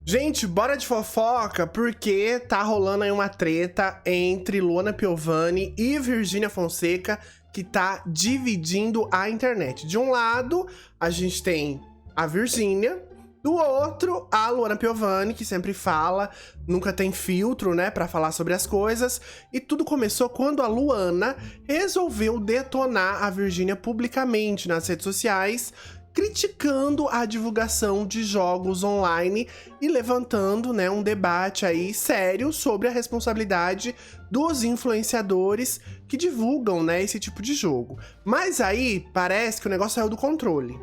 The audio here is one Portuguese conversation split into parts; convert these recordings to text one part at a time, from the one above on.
Gente, bora de fofoca, porque tá rolando aí uma treta entre Luana Piovani e Virgínia Fonseca, que tá dividindo a internet. De um lado, a gente tem a Virgínia, do outro, a Luana Piovani, que sempre fala, nunca tem filtro, né, pra falar sobre as coisas. E tudo começou quando a Luana resolveu detonar a Virgínia publicamente nas redes sociais, criticando a divulgação de jogos online e levantando, né, um debate aí sério sobre a responsabilidade dos influenciadores que divulgam, né, esse tipo de jogo. Mas aí parece que o negócio saiu do controle.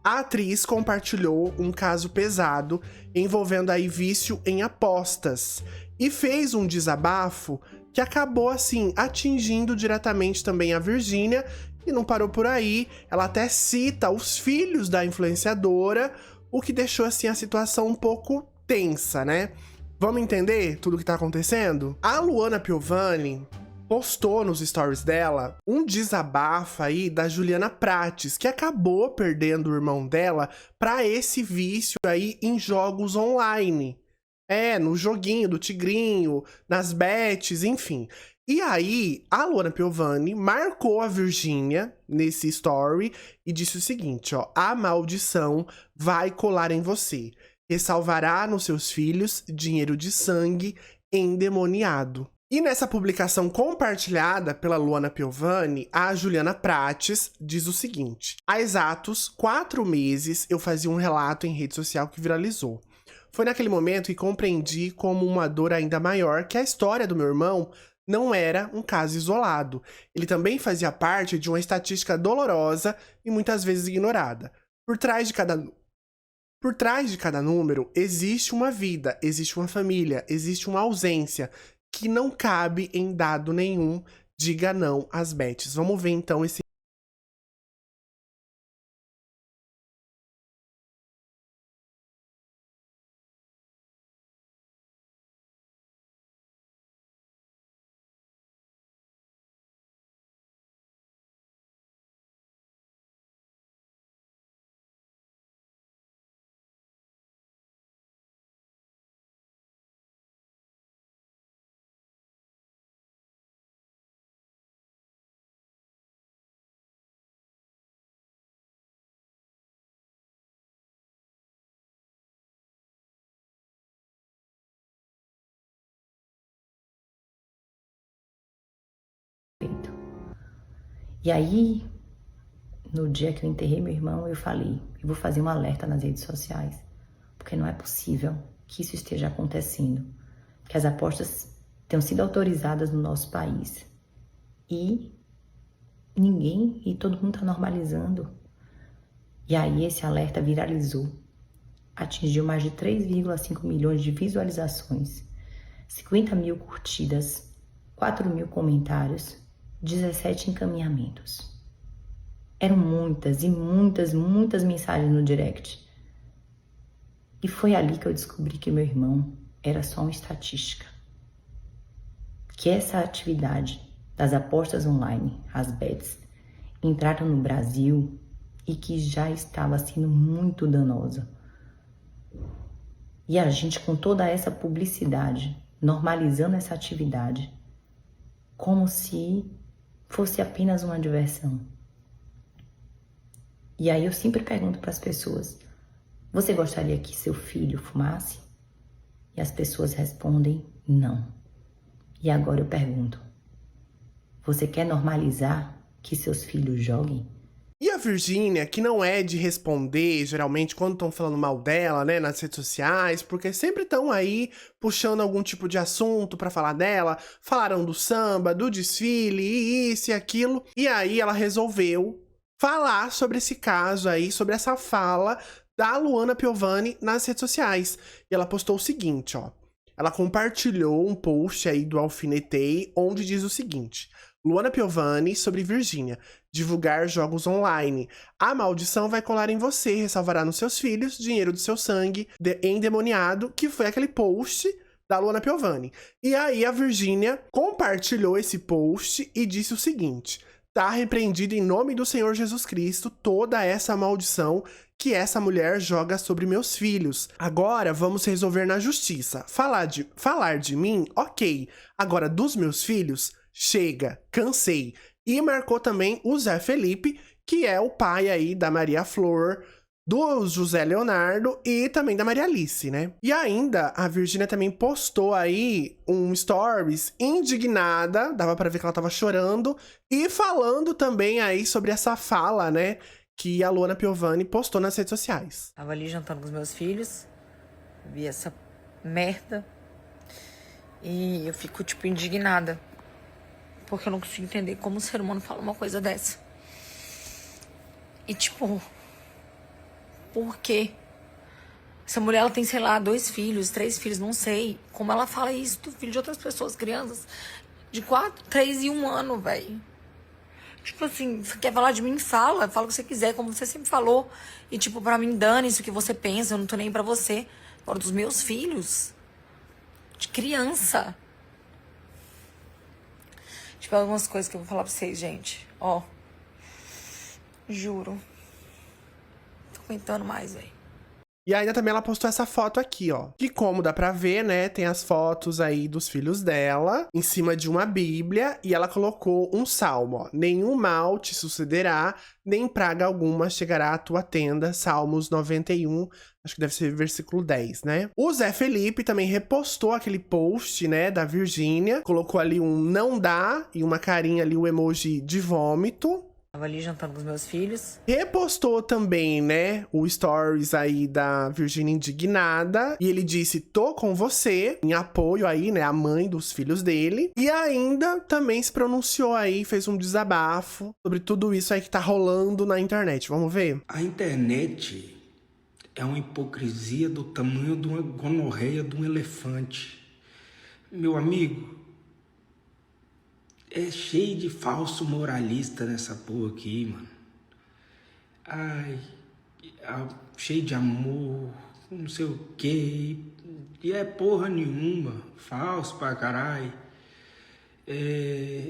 A atriz compartilhou um caso pesado envolvendo aí vício em apostas e fez um desabafo que acabou, assim, atingindo diretamente também a Virgínia. E não parou por aí, ela até cita os filhos da influenciadora, o que deixou, assim, a situação um pouco tensa, né? Vamos entender tudo o que tá acontecendo? A Luana Piovani postou nos stories dela um desabafo aí da Juliana Prates, que acabou perdendo o irmão dela pra esse vício aí em jogos online. No joguinho do Tigrinho, nas bets, enfim. E aí, a Luana Piovani marcou a Virgínia nesse story e disse o seguinte, ó: a maldição vai colar em você. Ressalvará nos seus filhos dinheiro de sangue endemoniado. E nessa publicação compartilhada pela Luana Piovani, a Juliana Prates diz o seguinte: há exatos 4 meses eu fazia um relato em rede social que viralizou. Foi naquele momento que compreendi como uma dor ainda maior que a história do meu irmão não era um caso isolado. Ele também fazia parte de uma estatística dolorosa e muitas vezes ignorada. Por trás de cada número existe uma vida, existe uma família, existe uma ausência que não cabe em dado nenhum. Diga não às bets. Vamos ver então esse. E aí, no dia que eu enterrei meu irmão, eu falei, eu vou fazer um alerta nas redes sociais, porque não é possível que isso esteja acontecendo, que as apostas tenham sido autorizadas no nosso país e todo mundo está normalizando. E aí esse alerta viralizou, atingiu mais de 3,5 milhões de visualizações, 50 mil curtidas, 4 mil comentários, 17 encaminhamentos. Eram muitas e muitas mensagens no direct. E foi ali que eu descobri que meu irmão era só uma estatística. Que essa atividade das apostas online, as bets, entraram no Brasil e que já estava sendo muito danosa. E a gente, com toda essa publicidade, normalizando essa atividade, como se fosse apenas uma diversão. E aí eu sempre pergunto para as pessoas: você gostaria que seu filho fumasse? E as pessoas respondem não. E agora eu pergunto: você quer normalizar que seus filhos joguem? E a Virgínia, que não é de responder, geralmente, quando estão falando mal dela, né, nas redes sociais, porque sempre estão aí puxando algum tipo de assunto pra falar dela, falaram do samba, do desfile, e isso e aquilo, e aí ela resolveu falar sobre esse caso aí, sobre essa fala da Luana Piovani nas redes sociais. E ela postou o seguinte, ó. Ela compartilhou um post aí do Alfinetei, onde diz o seguinte: Luana Piovani sobre Virgínia: divulgar jogos online. A maldição vai colar em você, ressalvará nos seus filhos dinheiro do seu sangue endemoniado, que foi aquele post da Luana Piovani. E aí a Virgínia compartilhou esse post e disse o seguinte: tá repreendido em nome do Senhor Jesus Cristo toda essa maldição que essa mulher joga sobre meus filhos. Agora vamos resolver na justiça. Falar de mim, ok. Agora dos meus filhos, chega, cansei. E marcou também o Zé Felipe, que é o pai aí da Maria Flor, do José Leonardo e também da Maria Alice, né? E ainda, a Virgínia também postou aí um stories indignada, dava pra ver que ela tava chorando, e falando também aí sobre essa fala, né, que a Luana Piovani postou nas redes sociais. Tava ali jantando com os meus filhos, vi essa merda, e eu fico, tipo, indignada, porque eu não consigo entender como um ser humano fala uma coisa dessa. E, tipo... Por quê? Essa mulher, ela tem, sei lá, 2 filhos, 3 filhos, não sei. Como ela fala isso do filho de outras pessoas, crianças de 4, 3 e 1 ano, velho. Tipo assim, você quer falar de mim? Fala o que você quiser, como você sempre falou. E tipo, pra mim, dane-se o que você pensa, eu não tô nem pra você. Agora, dos meus filhos, de criança. Tipo, algumas coisas que eu vou falar pra vocês, gente. Ó, juro. Aguentando mais, velho. E ainda também ela postou essa foto aqui, ó. Que como dá pra ver, né, tem as fotos aí dos filhos dela, em cima de uma bíblia, e ela colocou um salmo, ó. Nenhum mal te sucederá, nem praga alguma chegará à tua tenda, Salmos 91, acho que deve ser versículo 10, né? O Zé Felipe também repostou aquele post, né, da Virgínia, colocou ali um não dá, e uma carinha ali, o emoji de vômito. Tava ali jantando com os meus filhos. Repostou também, né, o stories aí da Virgínia indignada. E ele disse, tô com você, em apoio aí, né, à mãe dos filhos dele. E ainda também se pronunciou aí, fez um desabafo sobre tudo isso aí que tá rolando na internet. Vamos ver? A internet é uma hipocrisia do tamanho de uma gonorreia de um elefante. Meu amigo, é cheio de falso moralista nessa porra aqui, mano. Ai, cheio de amor, não sei o quê. E é porra nenhuma, falso pra caralho.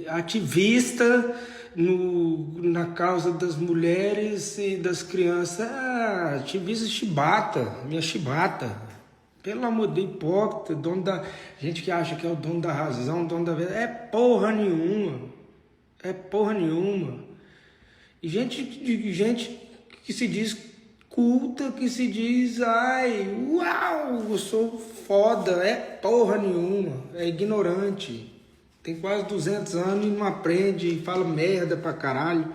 Ativista na causa das mulheres e das crianças. Ativista chibata, minha chibata. Pelo amor de Deus, hipócrita, dono da... gente que acha que é o dono da razão, dono da verdade. É porra nenhuma. É porra nenhuma. E gente que se diz culta, que se diz, ai, uau, eu sou foda. É porra nenhuma. É ignorante. Tem quase 200 anos e não aprende, e fala merda pra caralho.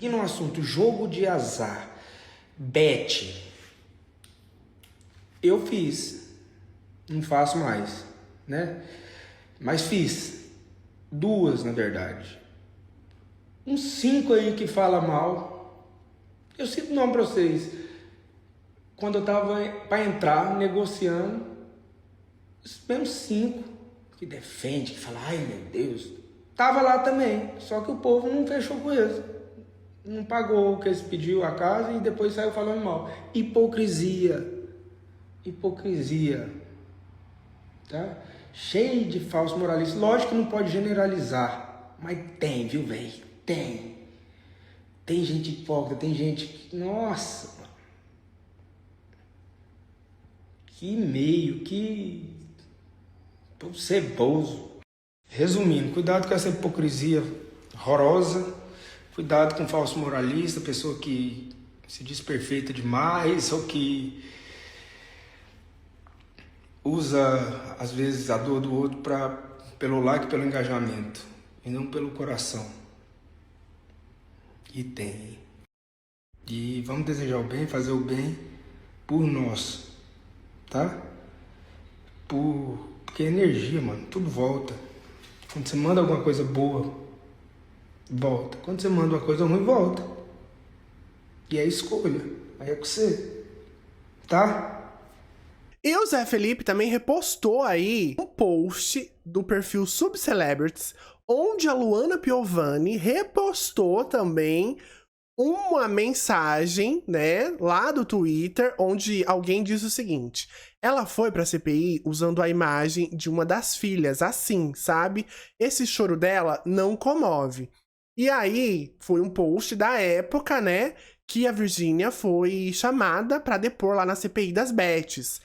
E no assunto jogo de azar, bet. Eu fiz, não faço mais, né? Mas fiz 2, na verdade. Uns 5 aí que fala mal. Eu cito o nome pra vocês. Quando eu tava pra entrar, negociando, os mesmos 5 que defende, que fala, ai meu Deus, tava lá também. Só que o povo não fechou com eles. Não pagou o que eles pediu a casa e depois saiu falando mal. Hipocrisia. Hipocrisia, tá? Cheio de falsos moralistas. Lógico que não pode generalizar, mas tem, viu, velho? Tem. Tem gente hipócrita, tem gente que... Nossa, mano. Que meio, que... Povo ceboso. Resumindo, cuidado com essa hipocrisia horrorosa. Cuidado com o falso moralista, pessoa que se diz perfeita demais ou que... usa, às vezes, a dor do outro pelo like, pelo engajamento, e não pelo coração. E tem. E vamos desejar o bem, fazer o bem por nós, tá? Porque é energia, mano, tudo volta. Quando você manda alguma coisa boa, volta. Quando você manda uma coisa ruim, volta. E é escolha, aí é com você, tá? E o Zé Felipe também repostou aí um post do perfil Subcelebrities, onde a Luana Piovani repostou também uma mensagem, né, lá do Twitter, onde alguém diz o seguinte: ela foi pra CPI usando a imagem de uma das filhas, assim, sabe? Esse choro dela não comove. E aí, foi um post da época, né, que a Virgínia foi chamada pra depor lá na CPI das Bets.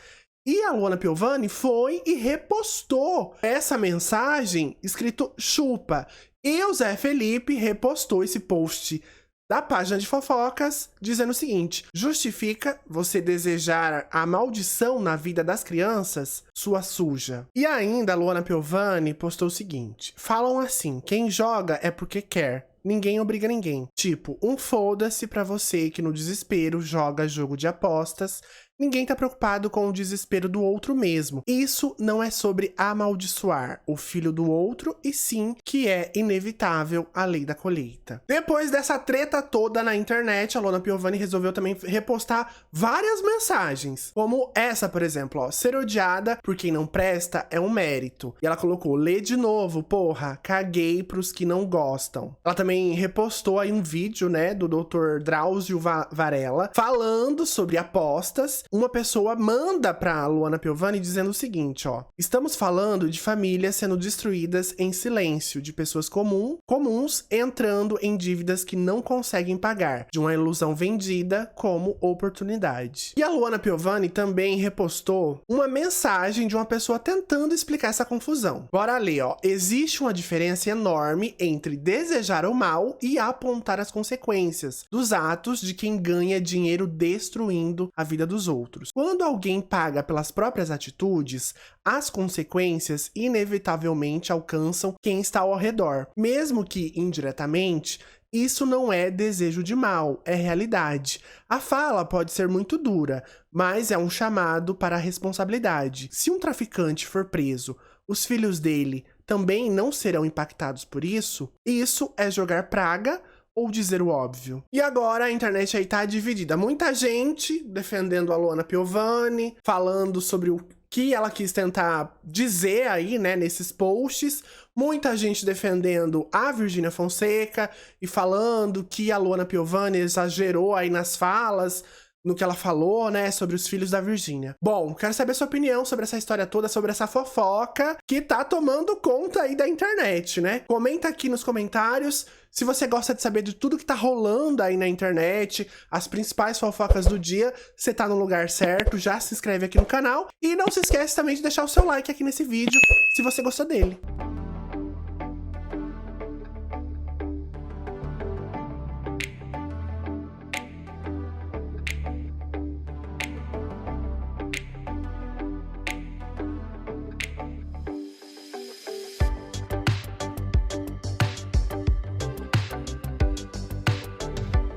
E a Luana Piovani foi e repostou essa mensagem escrito chupa. E o Zé Felipe repostou esse post da página de fofocas, dizendo o seguinte: justifica você desejar a maldição na vida das crianças, sua suja. E ainda a Luana Piovani postou o seguinte: falam assim, quem joga é porque quer. Ninguém obriga ninguém. Tipo, um foda-se pra você que no desespero joga jogo de apostas. Ninguém tá preocupado com o desespero do outro mesmo. Isso não é sobre amaldiçoar o filho do outro, e sim que é inevitável a lei da colheita. Depois dessa treta toda na internet, a Luana Piovani resolveu também repostar várias mensagens. Como essa, por exemplo, ó. Ser odiada por quem não presta é um mérito. E ela colocou, lê de novo, porra, caguei pros que não gostam. Ela também repostou aí um vídeo, né, do Dr. Drauzio Varela, falando sobre apostas. Uma pessoa manda pra Luana Piovani dizendo o seguinte, ó. Estamos falando de famílias sendo destruídas em silêncio, de pessoas comuns entrando em dívidas que não conseguem pagar, de uma ilusão vendida como oportunidade. E a Luana Piovani também repostou uma mensagem de uma pessoa tentando explicar essa confusão. Bora ler, ó. Existe uma diferença enorme entre desejar o mal e apontar as consequências dos atos de quem ganha dinheiro destruindo a vida dos outros. Quando alguém paga pelas próprias atitudes, as consequências inevitavelmente alcançam quem está ao redor. Mesmo que indiretamente, isso não é desejo de mal, é realidade. A fala pode ser muito dura, mas é um chamado para a responsabilidade. Se um traficante for preso, os filhos dele também não serão impactados por isso? Isso é jogar praga ou dizer o óbvio. E agora a internet aí tá dividida. Muita gente defendendo a Luana Piovani, falando sobre o que ela quis tentar dizer aí, né, nesses posts. Muita gente defendendo a Virgínia Fonseca e falando que a Luana Piovani exagerou aí nas falas, no que ela falou, né, sobre os filhos da Virgínia. Bom, quero saber a sua opinião sobre essa história toda, sobre essa fofoca que tá tomando conta aí da internet, né? Comenta aqui nos comentários se você gosta de saber de tudo que tá rolando aí na internet, as principais fofocas do dia. Você tá no lugar certo, já se inscreve aqui no canal e não se esquece também de deixar o seu like aqui nesse vídeo se você gostou dele.